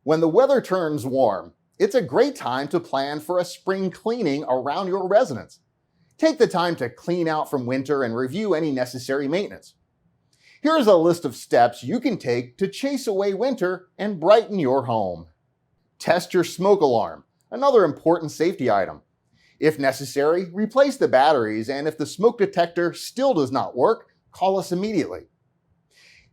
When the weather turns warm, it's a great time to plan for a spring cleaning around your residence. Take the time to clean out from winter and review any necessary maintenance. Here's a list of steps you can take to chase away winter and brighten your home. Test your smoke alarm, another important safety item. If necessary, replace the batteries, and if the smoke detector still does not work, call us immediately.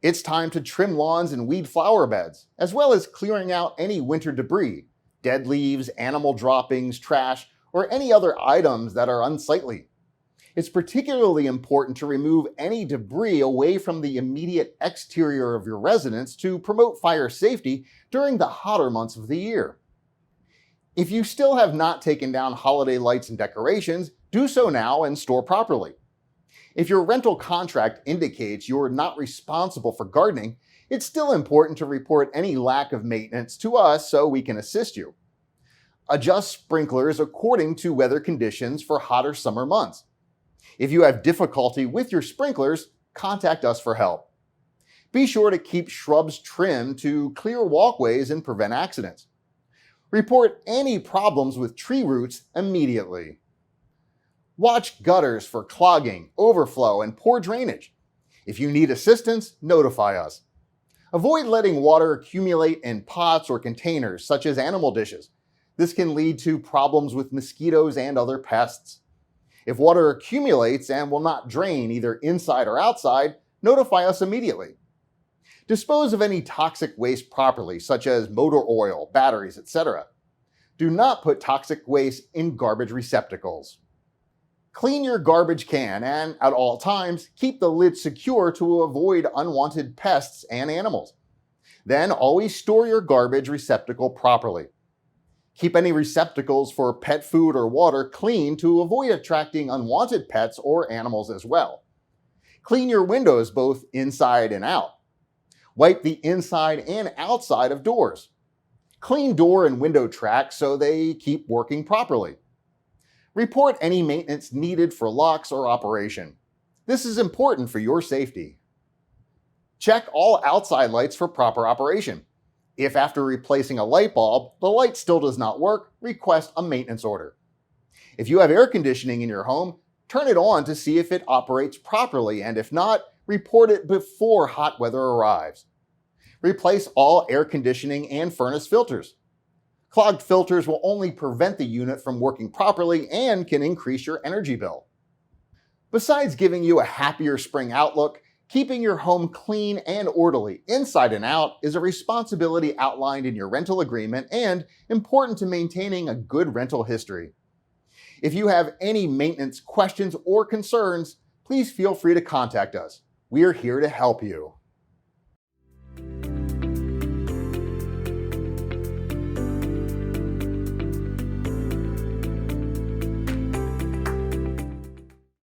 It's time to trim lawns and weed flower beds, as well as clearing out any winter debris, dead leaves, animal droppings, trash, or any other items that are unsightly. It's particularly important to remove any debris away from the immediate exterior of your residence to promote fire safety during the hotter months of the year. If you still have not taken down holiday lights and decorations, do so now and store properly. If your rental contract indicates you are not responsible for gardening, it's still important to report any lack of maintenance to us so we can assist you. Adjust sprinklers according to weather conditions for hotter summer months. If you have difficulty with your sprinklers, contact us for help. Be sure to keep shrubs trimmed to clear walkways and prevent accidents. Report any problems with tree roots immediately. Watch gutters for clogging, overflow, and poor drainage. If you need assistance, notify us. Avoid letting water accumulate in pots or containers, such as animal dishes. This can lead to problems with mosquitoes and other pests. If water accumulates and will not drain either inside or outside, notify us immediately. Dispose of any toxic waste properly, such as motor oil, batteries, etc. Do not put toxic waste in garbage receptacles. Clean your garbage can and, at all times, keep the lid secure to avoid unwanted pests and animals. Then always store your garbage receptacle properly. Keep any receptacles for pet food or water clean to avoid attracting unwanted pets or animals as well. Clean your windows both inside and out. Wipe the inside and outside of doors. Clean door and window tracks so they keep working properly. Report any maintenance needed for locks or operation. This is important for your safety. Check all outside lights for proper operation. If after replacing a light bulb, the light still does not work, request a maintenance order. If you have air conditioning in your home, turn it on to see if it operates properly, and if not, report it before hot weather arrives. Replace all air conditioning and furnace filters. Clogged filters will only prevent the unit from working properly and can increase your energy bill. Besides giving you a happier spring outlook, keeping your home clean and orderly inside and out is a responsibility outlined in your rental agreement and important to maintaining a good rental history. If you have any maintenance questions or concerns, please feel free to contact us. We are here to help you.